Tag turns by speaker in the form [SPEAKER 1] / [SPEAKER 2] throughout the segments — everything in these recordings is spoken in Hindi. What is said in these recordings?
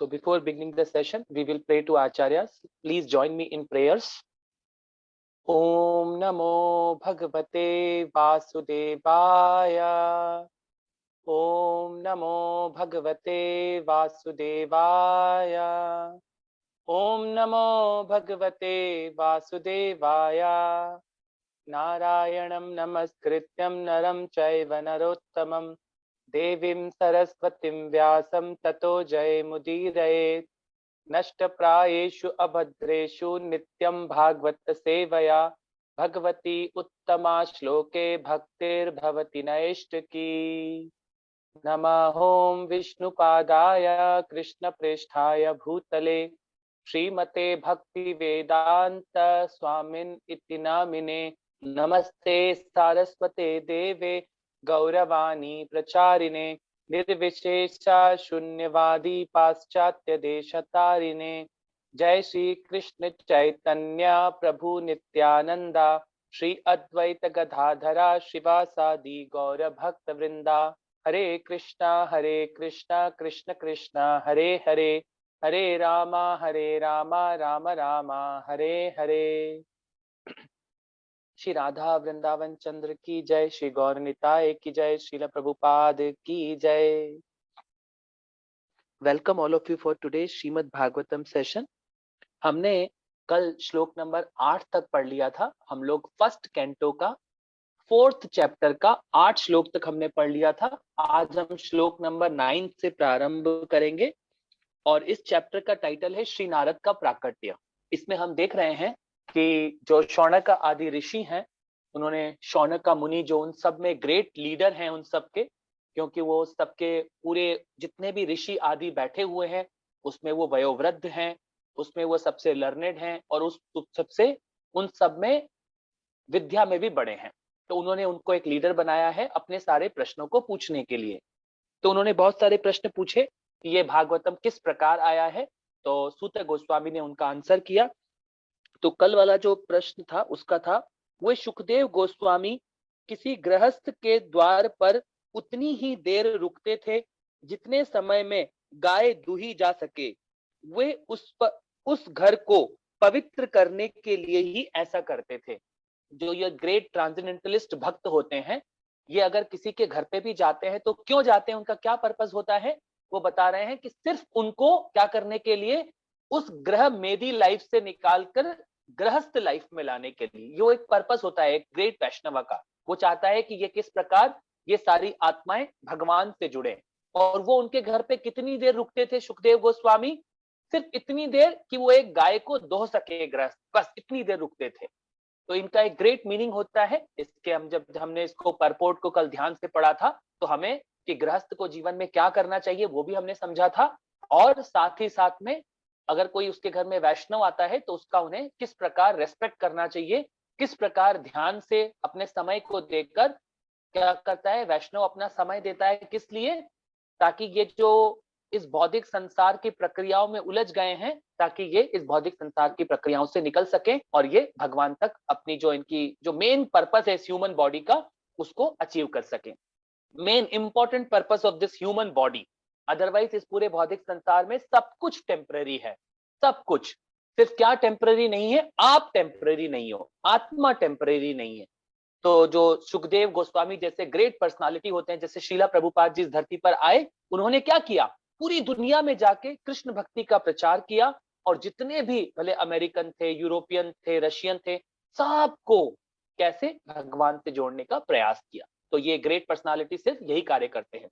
[SPEAKER 1] So before beginning the session, we will pray to Acharyas. Please join me in prayers. Om Namo Bhagavate Vasudevaya. Om Namo Bhagavate Vasudevaya. Om Namo Bhagavate Vasudevaya. Narayanam Namaskrityam Naram Chaiva Narottamam Devim Saraswatim Vyasam Tato Jayamudiraye. नष्टप्रायेषु अभद्रेषु नित्यं भागवत सेवया भगवती उत्तमा श्लोके भक्तिर्भवति नैष्टिकी। नमः ओं विष्णुपादाय कृष्णप्रेष्ठाय भूतले श्रीमते भक्तिवेदांत स्वामिन् इति नामिने। नमस्ते सारस्वते देवे गौरवाणी प्रचारिणे निर्विशेषा शून्यवादी पाश्चात्य देशतारिणे। जय श्री कृष्ण चैतन्य प्रभु नित्यानंदा श्री अद्वैत गदाधरा शिवासादि गौर भक्त वृंदा। हरे कृष्णा कृष्ण कृष्ण हरे हरे, हरे रामा राम राम हरे हरे। श्री राधा वृंदावन चंद्र की जय, श्री गौर निताय की जय, श्रील प्रभुपाद की जय। Welcome all of you for today Shrimad Bhagavatam session. हमने कल श्लोक नंबर 8 तक पढ़ लिया था। हम लोग फर्स्ट कैंटो का 4th चैप्टर का 8 श्लोक तक हमने पढ़ लिया था। आज हम श्लोक नंबर 9 से प्रारंभ करेंगे और इस चैप्टर का टाइटल है श्री नारद का प्राकट्य। इसमें हम देख रहे हैं कि जो शौनक आदि ऋषि हैं, उन्होंने शौनक मुनि जो उन सब में ग्रेट लीडर हैं उन सब के, क्योंकि वो सबके पूरे जितने भी ऋषि आदि बैठे हुए हैं उसमें वो वयोवृद्ध हैं, उसमें वो सबसे लर्नेड हैं और उस सबसे उन सब में विद्या में भी बड़े हैं। तो उन्होंने उनको एक लीडर बनाया है अपने सारे प्रश्नों को पूछने के लिए। तो उन्होंने बहुत सारे प्रश्न पूछे कि ये भागवतम किस प्रकार आया है, तो सूत गोस्वामी ने उनका आंसर किया। तो कल वाला जो प्रश्न था उसका था, वे सुखदेव गोस्वामी किसी गृहस्थ के द्वार पर उतनी ही देर रुकते थे जितने समय में गाय दूही जा सके। वे उस घर को पवित्र करने के लिए ही ऐसा करते थे। जो ये ग्रेट ट्रांसेंडेंटलिस्ट भक्त होते हैं, ये अगर किसी के घर पे भी जाते हैं तो क्यों जाते हैं, उनका क्या पर्पस होता है, वो बता रहे हैं कि सिर्फ उनको क्या करने के लिए, उस ग्रह मेदी लाइफ से निकालकर गृहस्थ लाइफ में लाने के लिए। ये एक पर्पस होता है एक ग्रेट वैष्णव का। वो चाहता है कि ये किस प्रकार ये सारी आत्माएं भगवान से जुड़े। और वो उनके घर पे कितनी देर रुकते थे सुखदेव गोस्वामी, सिर्फ इतनी देर कि वो एक गाय को दोह सके गृहस्थ, बस इतनी देर रुकते थे। तो इनका एक ग्रेट मीनिंग होता है इसके। हम जब हमने इसको परपोर्ट को कल ध्यान से पढ़ा था तो हमें कि गृहस्थ को जीवन में क्या करना चाहिए वो भी हमने समझा था। और साथ ही साथ में अगर कोई उसके घर में वैष्णव आता है तो उसका उन्हें किस प्रकार रेस्पेक्ट करना चाहिए, किस प्रकार ध्यान से अपने समय को देकर क्या करता है वैष्णव, अपना समय देता है किस लिए, ताकि ये जो इस भौतिक संसार की प्रक्रियाओं में उलझ गए हैं, ताकि ये इस भौतिक संसार की प्रक्रियाओं से निकल सके और ये भगवान तक अपनी जो इनकी जो मेन पर्पस है इस ह्यूमन बॉडी का उसको अचीव कर सके। Main important purpose of this human body. Otherwise इस पूरे भौतिक संसार में सब कुछ टेम्पररी है, सब कुछ। सिर्फ क्या टेम्पररी नहीं है, आप टेम्पररी नहीं हो, आत्मा टेम्पररी नहीं है। तो जो सुखदेव गोस्वामी जैसे ग्रेट पर्सनालिटी होते हैं, जैसे श्रीला प्रभुपाद जी इस धरती पर आए, उन्होंने क्या किया, पूरी दुनिया में जाके कृष्ण भक्ति का प्रचार किया और जितने भी भले अमेरिकन थे, यूरोपियन थे, रशियन थे, सबको कैसे भगवान से जोड़ने का प्रयास किया। तो ये ग्रेट पर्सनालिटी सिर्फ यही कार्य करते हैं।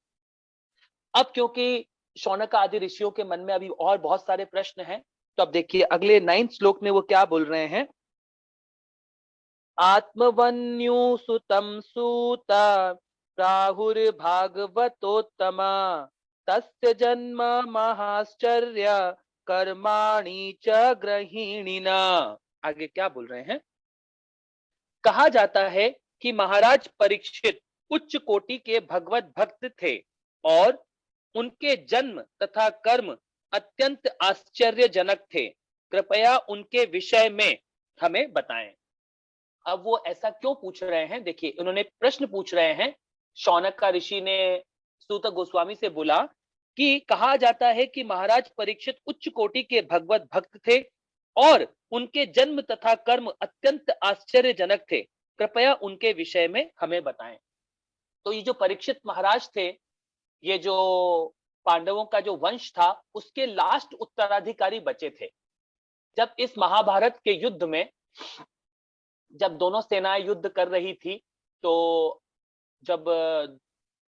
[SPEAKER 1] अब क्योंकि शौनक आदि ऋषियों के मन में अभी और बहुत सारे प्रश्न हैं, तो अब देखिए अगले 9th श्लोक में वो क्या बोल रहे हैं। आत्मवन्यु सुतम सूता प्राहुर्भागवतोत्तमा तस्य जन्म महाश्चर्य कर्माणि च गृहिणीना। आगे क्या बोल रहे हैं, कहा जाता है कि महाराज परीक्षित उच्च कोटि के भगवत भक्त थे और उनके जन्म तथा कर्म अत्यंत आश्चर्यजनक थे। कृपया उनके विषय में हमें बताएं। अब वो ऐसा क्यों पूछ रहे हैं, देखिए उन्होंने प्रश्न पूछ रहे हैं। शौनक का ऋषि ने सूत गोस्वामी से बोला कि कहा जाता है कि महाराज परीक्षित उच्च कोटि के भगवत भक्त थे और उनके जन्म तथा कर्म अत्यंत आश्चर्यजनक थे। कृपया उनके विषय में हमें बताएं। तो ये जो परीक्षित महाराज थे, ये जो पांडवों का जो वंश था, उसके लास्ट उत्तराधिकारी बचे थे। जब इस महाभारत के युद्ध में जब दोनों सेनाएं युद्ध कर रही थी, तो जब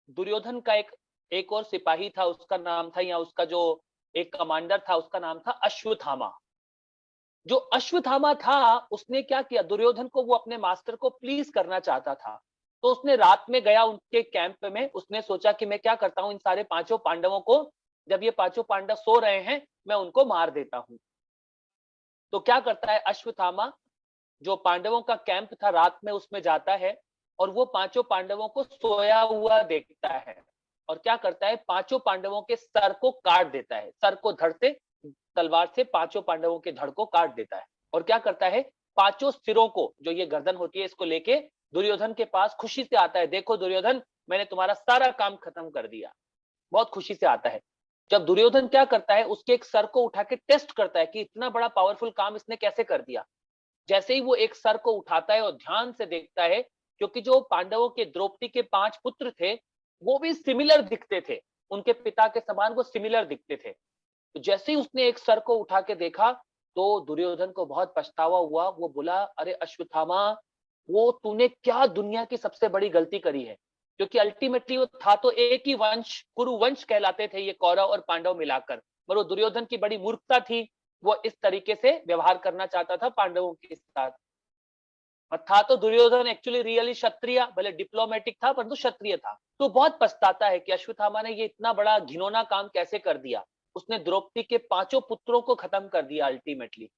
[SPEAKER 1] दुर्योधन का एक और सिपाही था, उसका नाम था, या उसका जो एक कमांडर था, उसका नाम था अश्वत्थामा। जो अश्वत्थामा था, उसने क्या किया, दुर्योधन को वो अपने मास्टर को प्लीज करना चाहता था। तो उसने रात में गया उनके कैंप में, उसने सोचा कि मैं क्या करता हूं, इन सारे पांचों पांडवों को, जब ये पांचों पांडव सो रहे हैं, मैं उनको मार देता हूं। तो क्या करता है अश्वत्थामा, जो पांडवों का कैंप था, रात में उसमें जाता है और वो पांचों पांडवों को सोया हुआ देखता है, और क्या करता है, पांचों पांडवों के सर को काट देता है। सर को धड़ से, तलवार से पांचों पांडवों के धड़ को काट देता है। और क्या करता है, पांचों सिरों को, जो ये गर्दन होती है, इसको लेके दुर्योधन के पास खुशी से आता है। देखो दुर्योधन, मैंने तुम्हारा सारा काम खत्म कर दिया। बहुत खुशी से आता है। जब दुर्योधन क्या करता है, उसके एक सर को उठा के टेस्ट करता है कि इतना बड़ा पावरफुल काम इसने कैसे कर दिया। जैसे ही वो एक सर को उठाता है और ध्यान से देखता है, क्योंकि जो पांडवों के द्रौपदी के 5 पुत्र थे, वो भी सिमिलर दिखते थे, उनके पिता के समान वो सिमिलर दिखते थे। तो जैसे ही उसने एक सर को उठा के देखा, तो दुर्योधन को बहुत पछतावा हुआ। वो बोला, अरे अश्वत्थामा, वो तूने क्या दुनिया की सबसे बड़ी गलती करी है। क्योंकि अल्टीमेटली वो था तो एक ही वंश, कुरु वंश कहलाते थे ये कौरव और पांडव मिलाकर, पर वो दुर्योधन की बड़ी मूर्खता थी। वो इस तरीके से व्यवहार करना चाहता था पांडवों के साथ। और था तो दुर्योधन एक्चुअली रियली क्षत्रिय, भले डिप्लोमेटिक था परंतु क्षत्रिय था। तो बहुत पछताता है कि अश्वत्थामा ने ये इतना बड़ा घिनौना काम कैसे कर दिया। उसने द्रौपदी के पांचों पुत्रों को खत्म कर दिया अल्टीमेटली।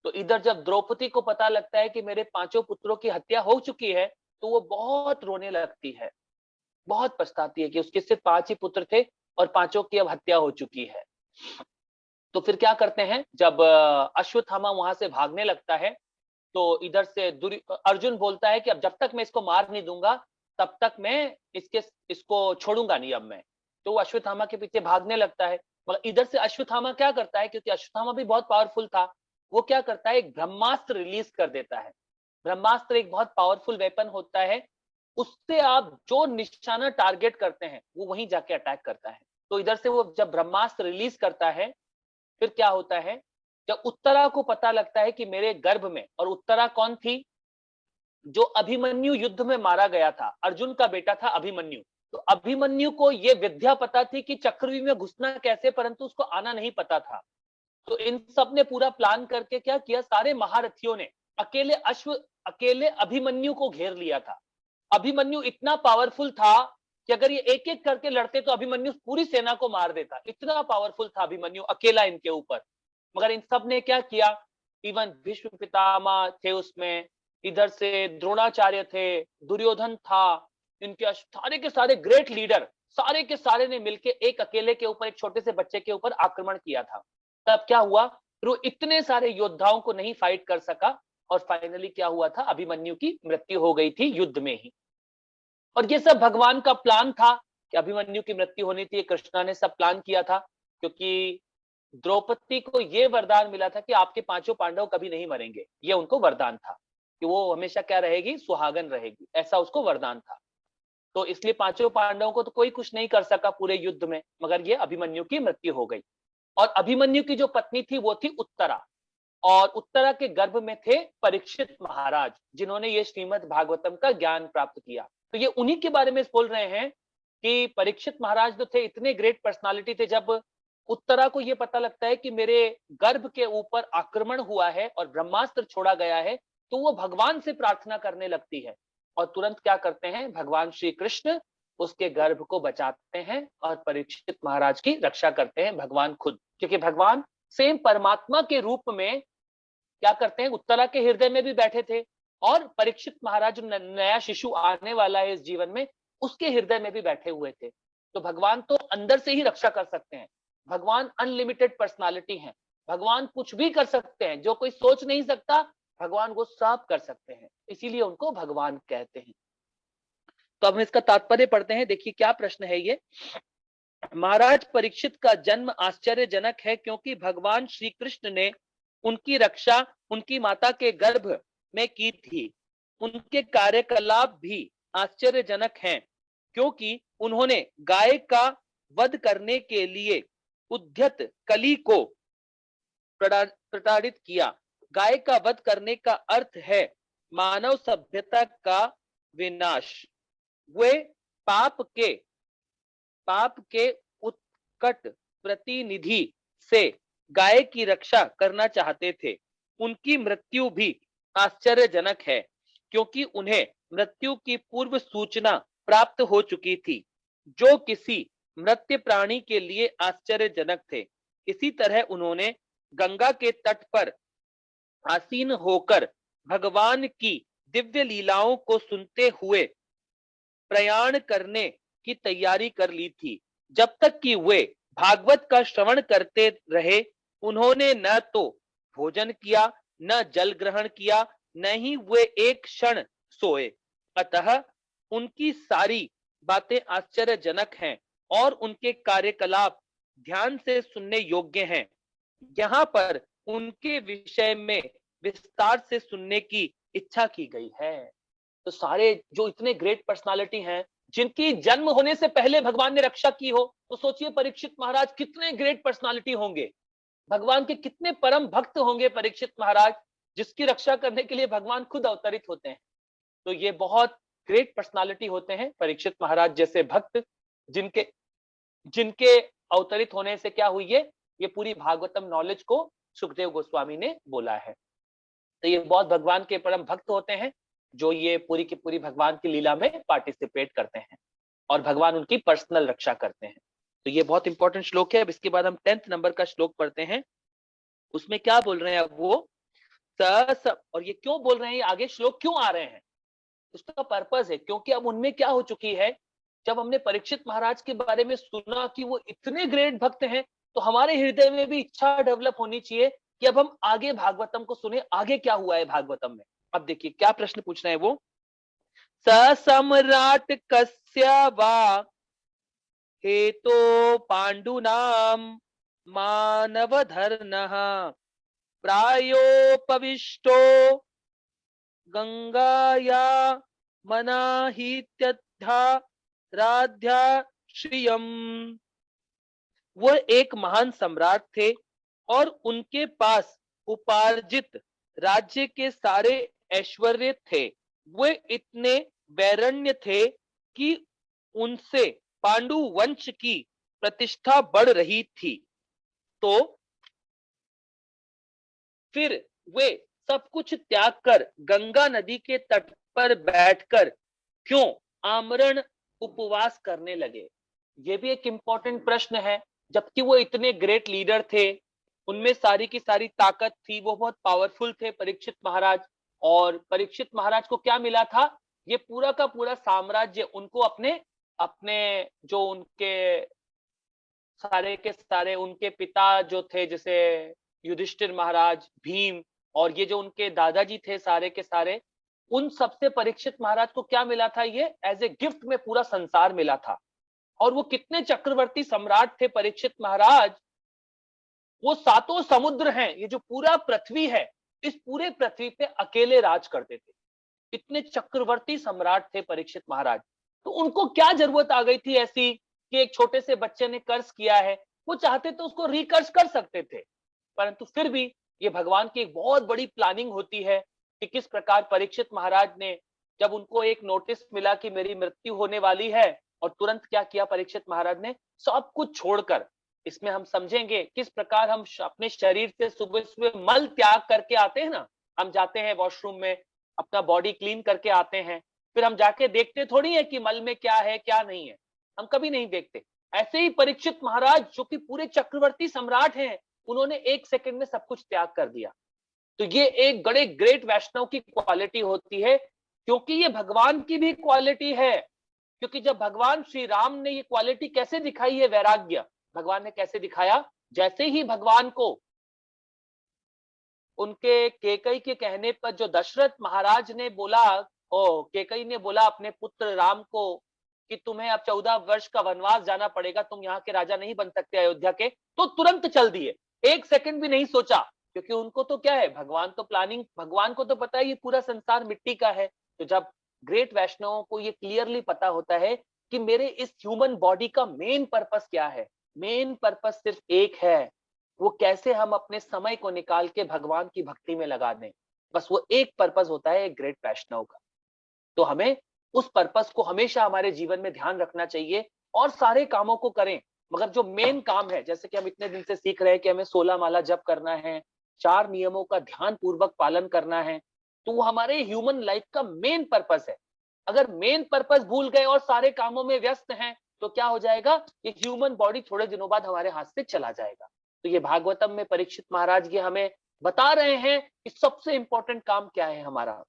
[SPEAKER 1] तो इधर जब द्रौपदी को पता लगता है कि मेरे पांचों पुत्रों की हत्या हो चुकी है, तो वो बहुत रोने लगती है, बहुत पछताती है कि उसके सिर्फ 5 ही पुत्र थे और पांचों की अब हत्या हो चुकी है। तो फिर क्या करते हैं, जब अश्वत्थामा वहां से भागने लगता है, तो इधर से अर्जुन बोलता है कि अब जब तक मैं इसको मार नहीं दूंगा, तब तक मैं इसको छोड़ूंगा नहीं अब मैं। तो वो अश्वत्थामा के पीछे भागने लगता है। मगर इधर से अश्वत्थामा क्या करता है, क्योंकि अश्वत्थामा भी बहुत पावरफुल था, वो क्या करता है, एक ब्रह्मास्त्र रिलीज कर देता है। ब्रह्मास्त्र एक बहुत पावरफुल वेपन होता है, उससे आप जो निशाना टारगेट करते हैं, वो वहीं जाके अटैक करता है। तो इधर से वो जब ब्रह्मास्त्र रिलीज करता है, फिर क्या होता है, जब उत्तरा को पता लगता है कि मेरे गर्भ में, और उत्तरा कौन थी, जो अभिमन्यु युद्ध में मारा गया था, अर्जुन का बेटा था अभिमन्यु। तो अभिमन्यु को यह विद्या पता थी कि चक्रव्यूह में घुसना कैसे, परंतु उसको आना नहीं पता था। तो इन सब ने पूरा प्लान करके क्या किया, सारे महारथियों ने अकेले अभिमन्यु को घेर लिया था। अभिमन्यु इतना पावरफुल था कि अगर ये एक एक करके लड़ते तो अभिमन्यु पूरी सेना को मार देता। इतना पावरफुल था अभिमन्यु अकेला इनके ऊपर। मगर इन सब ने क्या किया, इवन भीष्म पितामह थे उसमें, इधर से द्रोणाचार्य थे, दुर्योधन था, इनके सारे के सारे ग्रेट लीडर, सारे के सारे ने मिलकर एक अकेले के ऊपर, एक छोटे से बच्चे के ऊपर आक्रमण किया था। तब क्या हुआ, वो इतने सारे योद्धाओं को नहीं फाइट कर सका, और फाइनली क्या हुआ था, अभिमन्यु की मृत्यु हो गई थी युद्ध में ही। और ये सब भगवान का प्लान था कि अभिमन्यु की मृत्यु होनी थी, कृष्णा ने सब प्लान किया था। क्योंकि द्रौपदी को ये वरदान मिला था कि आपके पांचों पांडव कभी नहीं मरेंगे, ये उनको वरदान था कि वो हमेशा क्या रहेगी, सुहागन रहेगी, ऐसा उसको वरदान था। तो इसलिए पांचों पांडवों को तो कोई कुछ नहीं कर सका पूरे युद्ध में, मगर ये अभिमन्यु की मृत्यु हो गई। और अभिमन्यु की जो पत्नी थी वो थी उत्तरा, और उत्तरा के गर्भ में थे परीक्षित महाराज, जिन्होंने ये श्रीमद् भागवतम का ज्ञान प्राप्त किया। तो ये उन्हीं के बारे में बोल रहे हैं कि परीक्षित महाराज जो थे, इतने ग्रेट पर्सनालिटी थे। जब उत्तरा को ये पता लगता है कि मेरे गर्भ के ऊपर आक्रमण हुआ है और ब्रह्मास्त्र छोड़ा गया है, तो वो भगवान से प्रार्थना करने लगती है, और तुरंत क्या करते हैं, भगवान श्री कृष्ण उसके गर्भ को बचाते हैं और परीक्षित महाराज की रक्षा करते हैं भगवान खुद। क्योंकि भगवान सेम परमात्मा के रूप में क्या करते हैं, उत्तरा के हृदय में भी बैठे थे, और परीक्षित महाराज जो नया शिशु आने वाला है इस जीवन में, उसके हृदय में भी बैठे हुए थे। तो भगवान तो अंदर से ही रक्षा कर सकते हैं। भगवान अनलिमिटेड पर्सनालिटी हैं, भगवान कुछ भी कर सकते हैं, जो कोई सोच नहीं सकता भगवान वो सब कर सकते हैं, इसीलिए उनको भगवान कहते हैं। तो अब हम इसका तात्पर्य पढ़ते हैं। देखिए क्या प्रश्न है ये, महाराज परीक्षित का जन्म आश्चर्यजनक है, क्योंकि भगवान श्री कृष्ण ने उनकी रक्षा उनकी माता के गर्भ में की थी। उनके कार्यकलाप भी आश्चर्यजनक हैं, क्योंकि उन्होंने गाय का वध करने के लिए उद्यत कली को प्रताड़ित किया। गाय का वध करने का अर्थ है मानव सभ्यता का विनाश। वे पाप के उत्कट प्रतिनिधि से गाय की रक्षा करना चाहते थे। उनकी मृत्यु भी आश्चर्यजनक है, क्योंकि उन्हें मृत्यु की पूर्व सूचना प्राप्त हो चुकी थी, जो किसी मृत्य प्राणी के लिए आश्चर्यजनक थे। इसी तरह उन्होंने गंगा के तट पर आसीन होकर भगवान की दिव्य लीलाओं को सुनते हुए प्रयाण करने की तैयारी कर ली थी। जब तक कि वे भागवत का श्रवण करते रहे, उन्होंने न तो भोजन किया, न जल ग्रहण किया, न ही वे एक क्षण सोए। अतः उनकी सारी बातें आश्चर्यजनक हैं और उनके कार्यकलाप ध्यान से सुनने योग्य हैं। यहाँ पर उनके विषय में विस्तार से सुनने की इच्छा की गई है। तो सारे जो इतने ग्रेट पर्सनालिटी हैं, जिनकी जन्म होने से पहले भगवान ने रक्षा की हो, तो सोचिए परीक्षित महाराज कितने ग्रेट पर्सनालिटी होंगे, भगवान के कितने परम भक्त होंगे परीक्षित महाराज, जिसकी रक्षा करने के लिए भगवान खुद अवतरित होते हैं। तो ये बहुत ग्रेट पर्सनालिटी होते हैं परीक्षित महाराज जैसे भक्त, जिनके जिनके अवतरित होने से क्या हुई है, ये पूरी भागवतम नॉलेज को सुखदेव गोस्वामी ने बोला है। तो ये बहुत भगवान के परम भक्त होते हैं, जो ये पूरी की पूरी भगवान की लीला में पार्टिसिपेट करते हैं और भगवान उनकी पर्सनल रक्षा करते हैं। तो ये बहुत इंपॉर्टेंट श्लोक है। अब इसके बाद हम 10th नंबर का श्लोक पढ़ते हैं। उसमें क्या बोल रहे हैं अब वो और ये क्यों बोल रहे हैं, ये आगे श्लोक क्यों आ रहे हैं, उसका पर्पस है, क्योंकि अब उनमें क्या हो चुकी है, जब हमने परीक्षित महाराज के बारे में सुना कि वो इतने ग्रेट भक्त हैं, तो हमारे हृदय में भी इच्छा डेवलप होनी चाहिए कि अब हम आगे भागवतम को सुने, आगे क्या हुआ है भागवतम में। अब देखिए क्या प्रश्न पूछ रहे हैं वो, स सम्राट कस्य वा हेतो पांडुनाम मानवधर्नः प्रायोपविष्टो गंगाया मनाहित्यध्या राध्या श्रियम। वह एक महान सम्राट थे और उनके पास उपार्जित राज्य के सारे ऐश्वर्य थे। वे इतने वैरण्य थे कि उनसे पांडु वंश की प्रतिष्ठा बढ़ रही थी। तो फिर वे सब कुछ त्याग कर गंगा नदी के तट पर बैठकर क्यों आमरण उपवास करने लगे। ये भी एक इंपॉर्टेंट प्रश्न है। जबकि वो इतने ग्रेट लीडर थे, उनमें सारी की सारी ताकत थी, वो बहुत पावरफुल थे परीक्षित महाराज, और परीक्षित महाराज को क्या मिला था, ये पूरा का पूरा साम्राज्य उनको अपने अपने जो उनके सारे के सारे उनके पिता जो थे, जैसे युधिष्ठिर महाराज, भीम, और ये जो उनके दादाजी थे सारे के सारे, उन सबसे परीक्षित महाराज को क्या मिला था, ये एज ए गिफ्ट में पूरा संसार मिला था। और वो कितने चक्रवर्ती सम्राट थे परीक्षित महाराज, वो सातों समुद्र हैं, ये जो पूरा पृथ्वी है, इस पूरे पृथ्वी पे अकेले राज करते थे। इतने चक्रवर्ती सम्राट थे परीक्षित महाराज। तो उनको क्या जरूरत आ गई थी ऐसी कि एक छोटे से बच्चे ने कर्ज किया है, वो चाहते तो उसको रिकर्ज कर सकते थे, परंतु फिर भी ये भगवान की एक बहुत बड़ी प्लानिंग होती है कि किस प्रकार परीक्षित महाराज ने, जब उनको एक नोटिस मिला कि मेरी मृत्यु होने वाली है, और तुरंत क्या किया परीक्षित महाराज ने, सब कुछ छोड़कर, इसमें हम समझेंगे किस प्रकार हम अपने शरीर से सुबह सुबह मल त्याग करके आते हैं ना, हम जाते हैं वॉशरूम में, अपना बॉडी क्लीन करके आते हैं, फिर हम जाके देखते थोड़ी है कि मल में क्या है क्या नहीं है, हम कभी नहीं देखते। ऐसे ही परीक्षित महाराज जो कि पूरे चक्रवर्ती सम्राट हैं, उन्होंने एक सेकंड में सब कुछ त्याग कर दिया। तो ये एक बड़े ग्रेट वैष्णव की क्वालिटी होती है, क्योंकि ये भगवान की भी क्वालिटी है। क्योंकि जब भगवान श्री राम ने ये क्वालिटी कैसे दिखाई है, वैराग्य, भगवान ने कैसे दिखाया, जैसे ही भगवान को उनके केकई के कहने पर जो दशरथ महाराज ने बोला, ओ केकई ने बोला अपने पुत्र राम को कि तुम्हें अब 14 वर्ष का वनवास जाना पड़ेगा, तुम यहाँ के राजा नहीं बन सकते अयोध्या के, तो तुरंत चल दिए, एक सेकंड भी नहीं सोचा, क्योंकि उनको तो क्या है, भगवान तो प्लानिंग, भगवान को तो पता है ये पूरा संसार मिट्टी का है। तो जब ग्रेट वैष्णवों को ये क्लियरली पता होता है कि मेरे इस ह्यूमन बॉडी का मेन पर्पस क्या है, मेन पर्पस सिर्फ एक है, वो कैसे हम अपने समय को निकाल के भगवान की भक्ति में लगा दें, बस वो एक पर्पस होता है एक ग्रेट वैष्णव का। तो हमें उस पर्पस को हमेशा हमारे जीवन में ध्यान रखना चाहिए और सारे कामों को करें, मगर जो मेन काम है, जैसे कि हम इतने दिन से सीख रहे हैं कि हमें 16 माला जप करना है, 4 नियमों का ध्यान पूर्वक पालन करना है, तो वो हमारे ह्यूमन लाइफ का मेन पर्पस है। अगर मेन पर्पस भूल गए और सारे कामों में व्यस्त हैं, तो क्या हो जाएगा, ये ह्यूमन बॉडी थोड़े दिनों बाद हमारे हाथ से चला जाएगा। तो ये भागवतम में परीक्षित महाराज ये हमें बता रहे हैं कि सबसे इंपॉर्टेंट काम क्या है हमारा।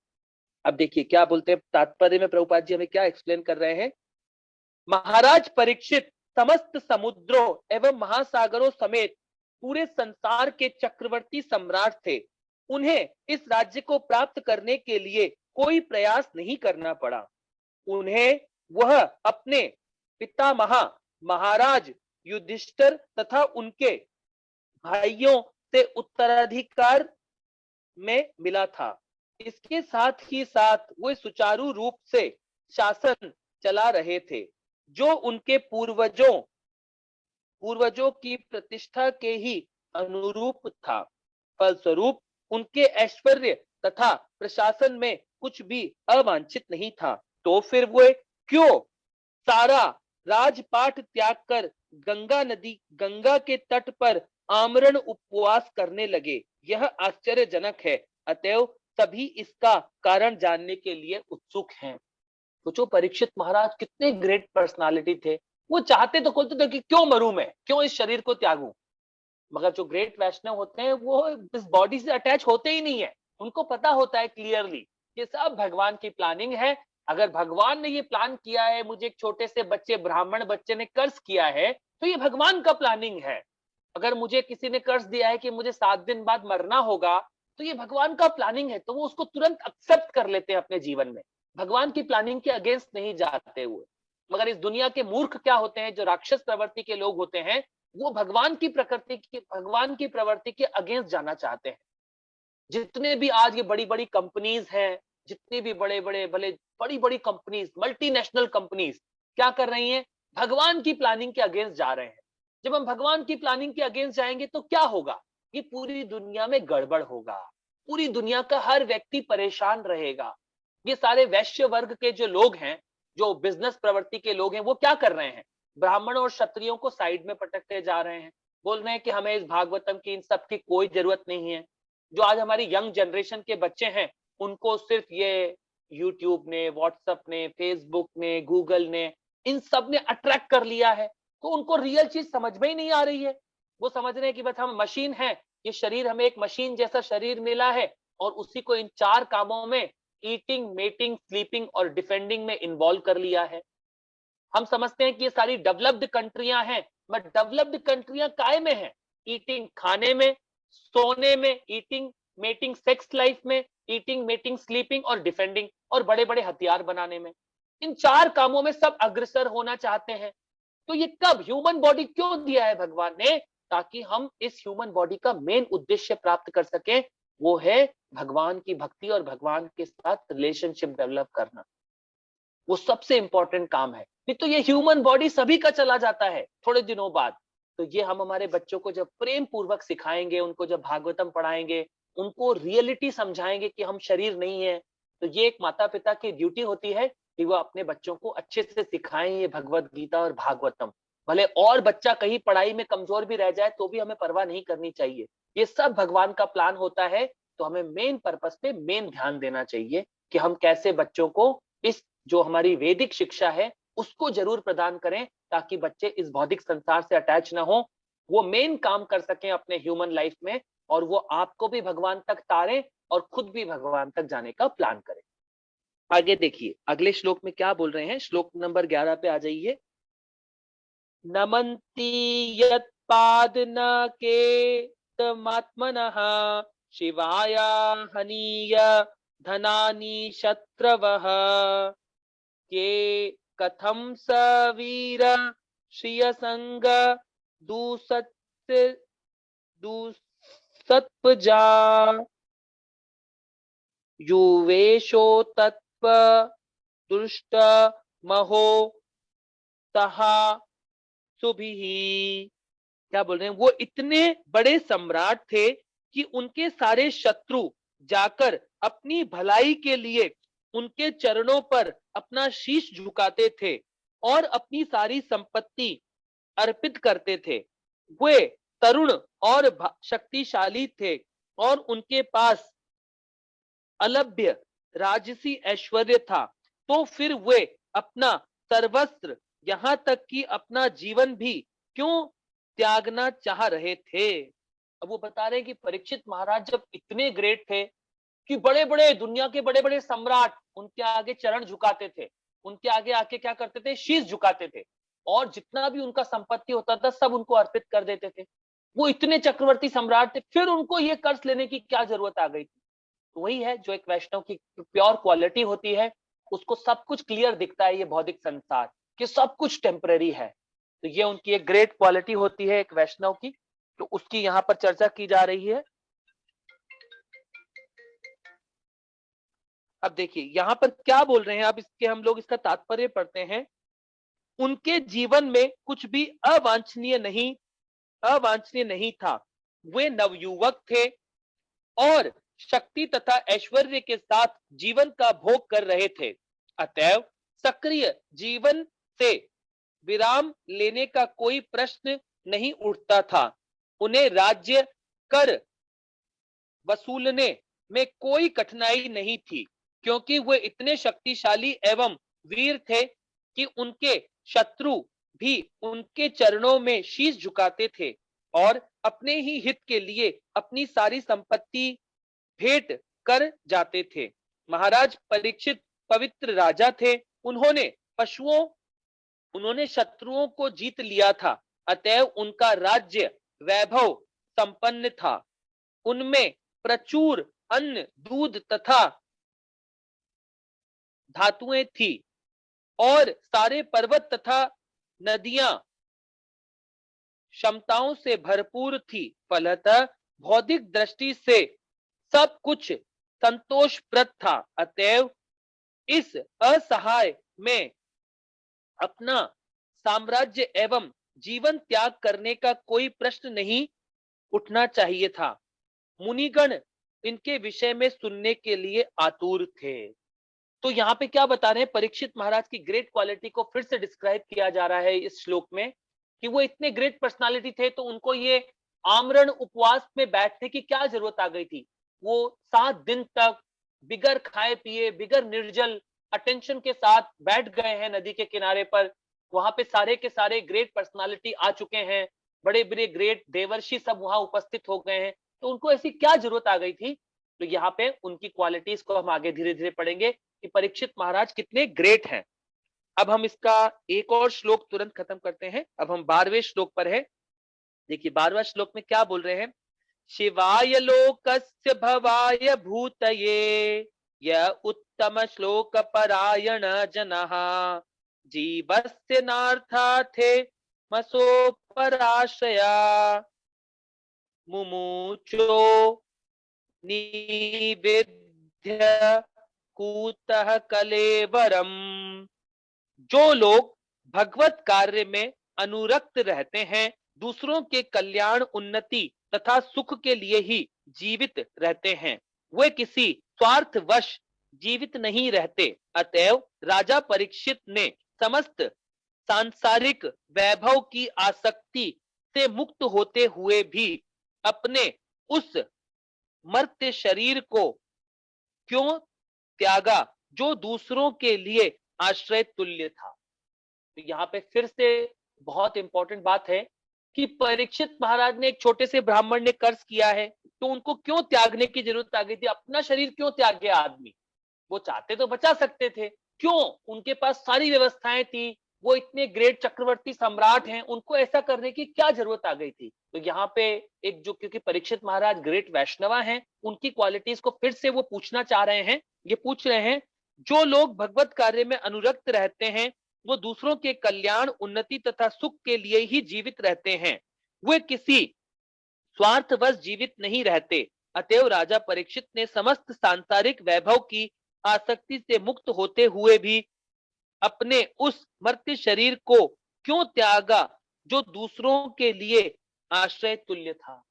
[SPEAKER 1] अब देखिए क्या बोलते हैं तात्पर्य में, प्रभुपाद जी हमें क्या एक्सप्लेन कर रहे हैं। महाराज परीक्षित समस्त समुद्रों एवं महासागरों समेत पूरे संसार के चक्रवर्ती सम्राट थे। उन्हें इस राज्य को प्राप्त करने के लिए कोई प्रयास नहीं करना पड़ा। उन्हें वह अपने पितामह महाराज युधिष्ठिर तथा उनके भाइयों से उत्तराधिकार में मिला था। इसके साथ ही साथ वे सुचारू रूप से शासन चला रहे थे, जो उनके पूर्वजों की प्रतिष्ठा के ही अनुरूप था। फलस्वरूप उनके ऐश्वर्य तथा प्रशासन में कुछ भी अवांछित नहीं था। तो फिर वे क्यों सारा राजपाट त्याग कर गंगा के तट पर आमरण उपवास करने लगे, यह आश्चर्यजनक है। अतएव सभी इसका कारण जानने के लिए उत्सुक हैं। तो जो परीक्षित महाराज कितने ग्रेट पर्सनालिटी थे, वो चाहते तो खुद थे कि क्यों मरूं मैं, क्यों इस शरीर को त्यागूं, मगर जो ग्रेट वैष्णव होते हैं वो इस बॉडी से अटैच होते ही नहीं है। उनको पता होता है क्लियरली ये सब भगवान की प्लानिंग है। अगर भगवान ने ये प्लान किया है, मुझे एक छोटे से बच्चे ब्राह्मण बच्चे ने कर्ज किया है, तो ये भगवान का प्लानिंग है। अगर मुझे किसी ने कर्ज दिया है कि मुझे 7 दिन बाद मरना होगा, तो ये भगवान का प्लानिंग है, तो वो उसको तुरंत एक्सेप्ट कर लेते हैं अपने जीवन में, भगवान की प्लानिंग के अगेंस्ट नहीं जाते हुए। मगर इस दुनिया के मूर्ख क्या होते हैं, जो राक्षस प्रवृत्ति के लोग होते हैं, वो भगवान की प्रवृत्ति के अगेंस्ट जाना चाहते हैं। जितने भी आज ये बड़ी बड़ी कंपनीज हैं, जितने भी बड़े बड़े भले बड़ी बड़ी कंपनीज, मल्टीनेशनल कंपनीज क्या कर रही हैं, भगवान की प्लानिंग के अगेंस्ट जा रहे हैं। जब हम भगवान की प्लानिंग के अगेंस्ट जाएंगे तो क्या होगा, ये पूरी दुनिया में गड़बड़ होगा, पूरी दुनिया का हर व्यक्ति परेशान रहेगा। ये सारे वैश्य वर्ग के जो लोग हैं, जो बिजनेस प्रवृत्ति के लोग हैं, वो क्या कर रहे हैं, ब्राह्मण और क्षत्रियों को साइड में पटकते जा रहे हैं, बोल रहे हैं कि हमें इस भागवतम की इन सब की कोई जरूरत नहीं है। जो आज हमारी यंग जनरेशन के बच्चे हैं, उनको सिर्फ ये यूट्यूब ने, व्हाट्सएप ने, फेसबुक ने, गूगल ने, इन सब ने अट्रैक्ट कर लिया है, तो उनको रियल चीज समझ में ही नहीं आ रही है। वो समझ रहे हैं कि बस हम मशीन है, ये शरीर हमें एक मशीन जैसा शरीर मिला है और उसी को इन 4 कामों में, ईटिंग, मेटिंग, स्लीपिंग और डिफेंडिंग में इन्वॉल्व कर लिया है। हम समझते हैं कि ये सारी डेवलप्ड कंट्रियां हैं, बट डेवलप्ड कंट्रियां काय में हैं, ईटिंग खाने में, सोने में, ईटिंग मेटिंग सेक्स लाइफ में, ईटिंग मेटिंग स्लीपिंग और डिफेंडिंग, और बड़े बड़े हथियार बनाने में। इन 4 कामों में सब अग्रसर होना चाहते हैं। तो ये कब ह्यूमन बॉडी क्यों दिया है भगवान ने, ताकि हम इस ह्यूमन बॉडी का मेन उद्देश्य प्राप्त कर सकें, वो है भगवान की भक्ति और भगवान के साथ रिलेशनशिप डेवलप करना। वो सबसे इंपॉर्टेंट काम है। नहीं तो ये ह्यूमन बॉडी सभी का चला जाता है थोड़े दिनों बाद। तो ये हम हमारे बच्चों को जब प्रेम पूर्वक सिखाएंगे, उनको जब भागवतम पढ़ाएंगे, उनको रियलिटी समझाएंगे कि हम शरीर नहीं है, तो ये एक माता पिता की ड्यूटी होती है कि वो अपने बच्चों को अच्छे से सिखाएं ये भगवत गीता और भागवतम। भले और बच्चा कहीं पढ़ाई में कमजोर भी रह जाए तो भी हमें परवाह नहीं करनी चाहिए, ये सब भगवान का प्लान होता है। तो हमें मेन पर्पस पे मेन ध्यान देना चाहिए कि हम कैसे बच्चों को इस जो हमारी वैदिक शिक्षा है उसको जरूर प्रदान करें, ताकि बच्चे इस भौतिक संसार से अटैच ना हो, वो मेन काम कर सकें अपने ह्यूमन लाइफ में, और वो आपको भी भगवान तक तारें और खुद भी भगवान तक जाने का प्लान करें। आगे देखिए अगले श्लोक में क्या बोल रहे हैं, श्लोक नंबर 11 पे आ जाइए। नमन्ति यत्पादन के तमात्मनः शिवाय हनीय धनानि शत्रवः के कथम स वीर श्रिय संग दूसत्य दूसत्पजा युवेशो तत्व दुष्ट महो तहा सुभिहि। क्या बोल रहे हैं, वो इतने बड़े सम्राट थे कि उनके सारे शत्रु जाकर अपनी भलाई के लिए उनके चरणों पर अपना शीश झुकाते थे और अपनी सारी संपत्ति अर्पित करते थे। वे तरुण और शक्तिशाली थे और उनके पास अलभ्य राजसी ऐश्वर्य था, तो फिर वे अपना सर्वस्त्र, यहां तक कि अपना जीवन भी क्यों त्यागना चाह रहे थे। अब वो बता रहे हैं कि परीक्षित महाराज जब इतने ग्रेट थे कि बड़े बड़े दुनिया के बड़े बड़े सम्राट उनके आगे चरण झुकाते थे, उनके आगे आके क्या करते थे, शीश झुकाते थे, और जितना भी उनका संपत्ति होता था सब उनको अर्पित कर देते थे। वो इतने चक्रवर्ती सम्राट थे, फिर उनको ये कर्ज लेने की क्या जरूरत आ गई थी। तो वही है जो एक वैष्णव की प्योर क्वालिटी होती है, उसको सब कुछ क्लियर दिखता है ये भौतिक संसार कि सब कुछ टेम्पररी है। तो ये उनकी एक ग्रेट क्वालिटी होती है एक वैष्णव की, तो उसकी यहाँ पर चर्चा की जा रही है। अब देखिए यहाँ पर क्या बोल रहे हैं, अब इसके हम लोग इसका तात्पर्य पढ़ते हैं। उनके जीवन में कुछ भी अवांछनीय नहीं था। वे नवयुवक थे और शक्ति तथा ऐश्वर्य के साथ जीवन का भोग कर रहे थे। अतएव सक्रिय जीवन से विराम लेने का कोई प्रश्न नहीं उठता था। उन्हें राज्य कर वसूलने में कोई कठिनाई नहीं थी, क्योंकि वे इतने शक्तिशाली एवं वीर थे कि उनके शत्रु भी उनके चरणों में शीश झुकाते थे और अपने ही हित के लिए अपनी सारी संपत्ति भेंट कर जाते थे। महाराज परीक्षित पवित्र राजा थे। उन्होंने शत्रुओं को जीत लिया था, अतएव उनका राज्य वैभव संपन्न था। उनमें प्रचुर अन्न, दूध तथा धातुएं थी और सारे पर्वत तथा नदियां क्षमताओं से भरपूर थी। फलतः भौतिक दृष्टि से सब कुछ संतोषप्रद था। अतएव इस असहाय में अपना साम्राज्य एवं जीवन त्याग करने का कोई प्रश्न नहीं उठना चाहिए था। मुनिगण इनके विषय में सुनने के लिए आतुर थे। तो यहाँ पे क्या बता रहे हैं, परीक्षित महाराज की ग्रेट क्वालिटी को फिर से डिस्क्राइब किया जा रहा है इस श्लोक में कि वो इतने ग्रेट पर्सनालिटी थे, तो उनको ये आमरण उपवास में बैठने की क्या जरूरत आ गई थी। वो 7 दिन तक बिगर खाए पिए, बिगर निर्जल अटेंशन के साथ बैठ गए हैं नदी के किनारे पर। वहां पे सारे के सारे ग्रेट पर्सनालिटी आ चुके हैं, बड़े बड़े ग्रेट देवर्षि सब वहां उपस्थित हो गए हैं, तो उनको ऐसी क्या जरूरत आ गई थी। तो यहाँ पे उनकी क्वालिटीज को हम आगे धीरे धीरे पढ़ेंगे कि परीक्षित महाराज कितने ग्रेट हैं। अब हम इसका एक और श्लोक तुरंत खत्म करते हैं। अब हम 12वें श्लोक पर है। देखिए 12वां श्लोक में क्या बोल रहे हैं, शिवाय लोकस्य भवाय भूतये य उत्तम श्लोक परायण जनः जीवस्य नार्थार्थे मसोपराश्रया मुमुचो निवेद्य कूतः कलेवरम। जो लोग भगवत कार्य में अनुरक्त रहते हैं, दूसरों के कल्याण, उन्नति तथा सुख के लिए ही जीवित रहते हैं, वे किसी स्वार्थवश जीवित नहीं रहते। अतएव राजा परीक्षित ने समस्त सांसारिक वैभव की आसक्ति से मुक्त होते हुए भी अपने उस मर्त्य शरीर को क्यों त्यागा जो दूसरों के लिए आश्रय तुल्य था। तो यहाँ पे फिर से बहुत इंपॉर्टेंट बात है कि परीक्षित महाराज ने, एक छोटे से ब्राह्मण ने कर्ज किया है, तो उनको क्यों त्यागने की जरूरत आ गई थी। अपना शरीर क्यों त्याग गया आदमी, वो चाहते तो बचा सकते थे, क्यों, उनके पास सारी व्यवस्थाएं थी, वो इतने ग्रेट चक्रवर्ती सम्राट हैं, उनको ऐसा करने की क्या जरूरत आ गई थी। तो यहाँ पे एक जो, क्योंकि परीक्षित महाराज ग्रेट वैष्णवा हैं, उनकी क्वालिटीज को फिर से वो पूछना चाह रहे हैं। ये पूछ रहे हैं, जो लोग भगवत कार्य में अनुरक्त रहते हैं, वो दूसरों के कल्याण, उन्नति तथा सुख के लिए ही जीवित रहते हैं, वे किसी स्वार्थवश जीवित नहीं रहते। अतएव राजा परीक्षित ने समस्त सांसारिक वैभव की आसक्ति से मुक्त होते हुए भी अपने उस मर्त्य शरीर को क्यों त्यागा जो दूसरों के लिए आश्रय तुल्य था।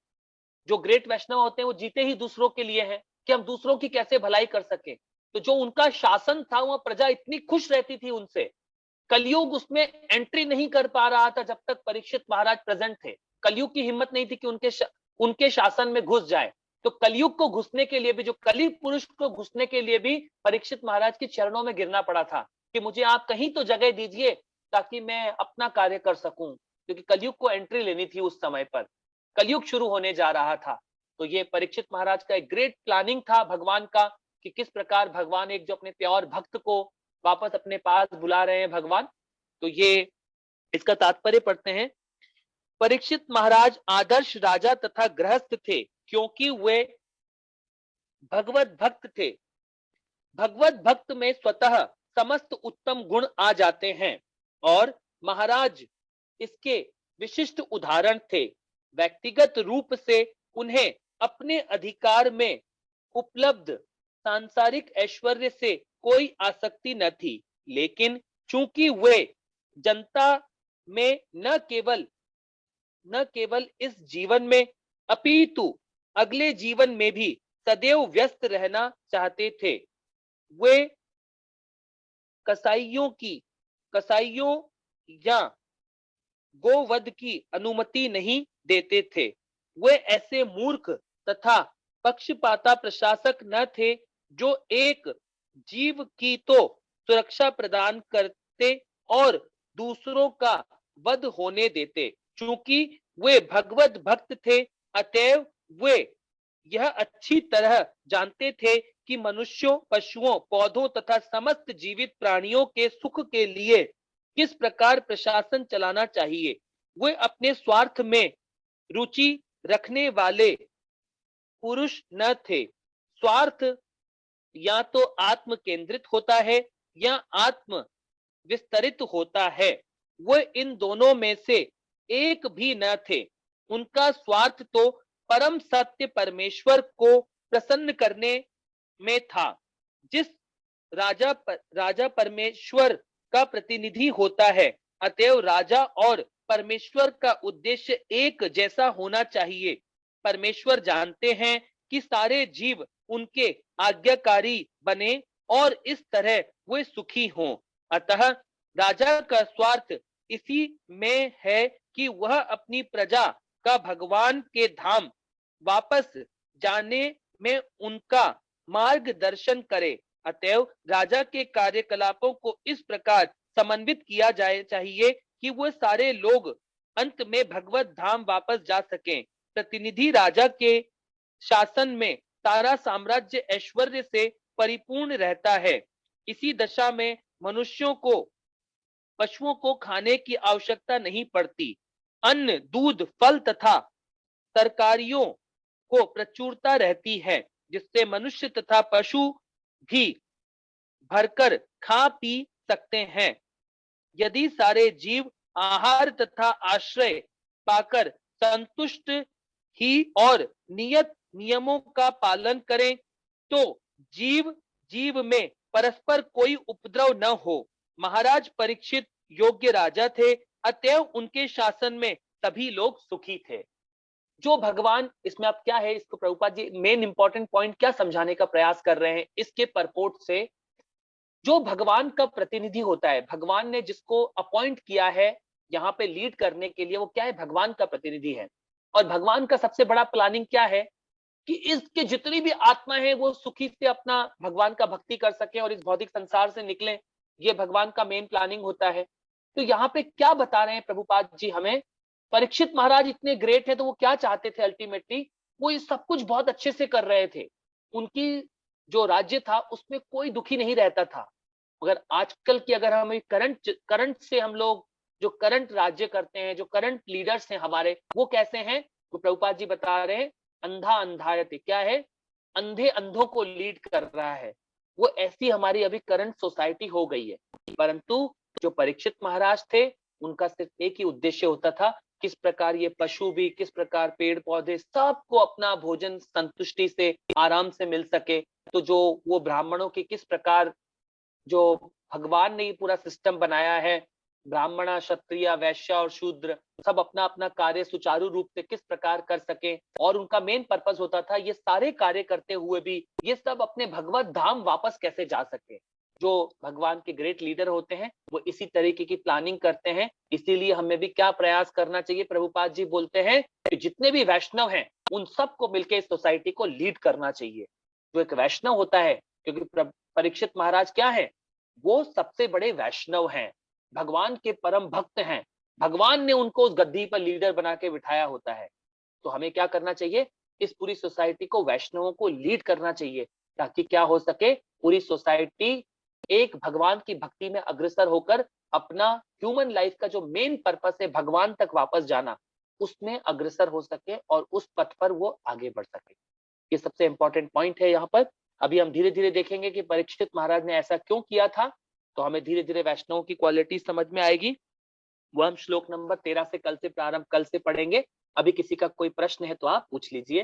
[SPEAKER 1] जो ग्रेट वैष्णव होते हैं वो जीते ही दूसरों के लिए हैं कि हम दूसरों की कैसे भलाई कर सके। तो जो उनका शासन था वह प्रजा इतनी खुश रहती थी उनसे, कलयुग उसमें एंट्री नहीं कर पा रहा था जब तक परीक्षित महाराज प्रेजेंट थे। कलयुग की हिम्मत नहीं थी कि उनके शासन में घुस जाए। तो कलयुग को घुसने के लिए भी, जो कली पुरुष को घुसने के लिए भी परीक्षित महाराज के चरणों में गिरना पड़ा था कि मुझे आप कहीं तो जगह दीजिए ताकि मैं अपना कार्य कर सकूं, क्योंकि कलयुग को एंट्री लेनी थी उस समय पर, कलयुग शुरू होने जा रहा था। तो ये परीक्षित महाराज का एक ग्रेट प्लानिंग था भगवान का कि किस प्रकार भगवान एक जो अपने प्योर भक्त को वापस अपने पास बुला रहे हैं भगवान। तो ये इसका तात्पर्य पढ़ते हैं। परीक्षित महाराज आदर्श राजा तथा गृहस्थ थे क्योंकि वे भगवत भक्त थे। भगवत भक्त में स्वतः समस्त उत्तम गुण आ जाते हैं और महाराज इसके विशिष्ट उदाहरण थे। व्यक्तिगत रूप से उन्हें अपने अधिकार में उपलब्ध सांसारिक ऐश्वर्य से कोई आसक्ति न थी, लेकिन चूंकि वे जनता में न केवल इस जीवन में अपितु अगले जीवन में भी सदैव व्यस्त रहना चाहते थे, वे कसाईयों या गोवध की अनुमति नहीं देते थे। वे ऐसे मूर्ख तथा पक्षपाता प्रशासक न थे जो एक जीव की तो सुरक्षा प्रदान करते और दूसरों का वध होने देते। चूंकि वे भगवत भक्त थे, अतएव वे यह अच्छी तरह जानते थे कि मनुष्यों, पशुओं, पौधों तथा समस्त जीवित प्राणियों के सुख के लिए किस प्रकार प्रशासन चलाना चाहिए। वे अपने स्वार्थ में रुचि रखने वाले पुरुष न थे। स्वार्थ या तो आत्म केंद्रित होता है या आत्म विस्तरित होता है, वे इन दोनों में से एक भी न थे। उनका स्वार्थ तो परम सत्य परमेश्वर को प्रसन्न करने में था। जिस राजा परमेश्वर का प्रतिनिधि होता है, अतएव राजा और परमेश्वर का उद्देश्य एक जैसा होना चाहिए। परमेश्वर जानते हैं कि सारे जीव उनके आज्ञाकारी बने और इस तरह वे सुखी हों। अतः राजा का स्वार्थ इसी में है कि वह अपनी प्रजा का भगवान के धाम वापस जाने में उनका मार्गदर्शन करे। अतएव राजा के कार्यकलापों को इस प्रकार समन्वित किया जाए चाहिए कि वो सारे लोग अंत में भगवत धाम वापस जा सकें। प्रतिनिधि राजा के शासन में सारा साम्राज्य ऐश्वर्य से परिपूर्ण रहता है। इसी दशा में मनुष्यों को, पशुओं को खाने की आवश्यकता नहीं पड़ती। अन्न, दूध, फल तथा तरकारियों को प्रचुरता रहती है, जिससे मनुष्य तथा पशु भी भरकर खा पी सकते हैं। यदि सारे जीव आहार तथा आश्रय पाकर संतुष्ट ही और नियत नियमों का पालन करें तो जीव में परस्पर कोई उपद्रव न हो। महाराज परीक्षित योग्य राजा थे, अतएव उनके शासन में सभी लोग सुखी थे। जो भगवान, इसमें अब क्या है, इसको Prabhupada ji main important point क्या समझाने का प्रयास कर रहे हैं इसके परपोर्ट से, जो भगवान का प्रतिनिधि होता है, भगवान ने जिसको अपॉइंट किया है यहाँ पे लीड करने के लिए, वो क्या है, भगवान का प्रतिनिधि है। और भगवान का सबसे बड़ा प्लानिंग क्या है कि इसके जितनी भी आत्मा है वो सुखी से अपना भगवान का भक्ति कर सके और इस भौतिक संसार से निकले। ये भगवान का मेन प्लानिंग होता है। तो यहाँ पे क्या बता रहे हैं प्रभुपाद जी हमें, परीक्षित महाराज इतने ग्रेट है तो वो क्या चाहते थे अल्टीमेटली, वो ये सब कुछ बहुत अच्छे से कर रहे थे। उनकी जो राज्य था उसमें कोई दुखी नहीं रहता था। अगर आजकल की, अगर हम करंट से हम लोग जो करंट राज्य करते हैं, जो करंट लीडर्स हैं हमारे, वो कैसे हैं, तो प्रभुपाद जी बता रहे हैं अंधा अंधायते, क्या है, अंधे अंधों को लीड कर रहा है। वो ऐसी हमारी अभी करंट सोसाइटी हो गई है। परंतु जो परीक्षित महाराज थे उनका सिर्फ एक ही उद्देश्य होता था, किस प्रकार ये पशु भी, किस प्रकार पेड़ पौधे सबको अपना भोजन संतुष्टि से आराम से मिल सके। तो जो वो ब्राह्मणों के किस प्रकार जो भगवान ने ये पूरा सिस्टम बनाया है, ब्राह्मण क्षत्रिय वैश्य और शूद्र सब अपना अपना कार्य सुचारू रूप से किस प्रकार कर सके, और उनका मेन पर्पस होता था ये सारे कार्य करते हुए भी ये सब अपने भगवत धाम वापस कैसे जा सके। जो भगवान के ग्रेट लीडर होते हैं वो इसी तरीके की प्लानिंग करते हैं। इसीलिए हमें भी क्या प्रयास करना चाहिए, प्रभुपाद जी बोलते हैं कि जितने भी वैष्णव हैं उन सबको मिलकर इस सोसाइटी को लीड करना चाहिए। जो एक वैष्णव होता है, क्योंकि परीक्षित महाराज क्या है, वो सबसे बड़े वैष्णव हैं, भगवान के परम भक्त हैं, भगवान ने उनको उस गद्दी पर लीडर बना के बिठाया होता है। तो हमें क्या करना चाहिए, इस पूरी सोसाइटी को वैष्णवों को लीड करना चाहिए, ताकि क्या हो सके, पूरी सोसाइटी एक भगवान की भक्ति में अग्रसर होकर अपना ह्यूमन लाइफ का जो मेन पर्पस है भगवान तक वापस जाना, उसमें अग्रसर हो सके और उस पथ पर वो आगे बढ़ सके। ये सबसे इंपॉर्टेंट पॉइंट है यहाँ पर। अभी हम धीरे धीरे देखेंगे कि परीक्षित महाराज ने ऐसा क्यों किया था, तो हमें धीरे धीरे वैष्णवों की क्वालिटी समझ में आएगी। वो हम श्लोक नंबर 13 से कल से पढ़ेंगे। अभी किसी का कोई प्रश्न है तो आप पूछ लीजिए।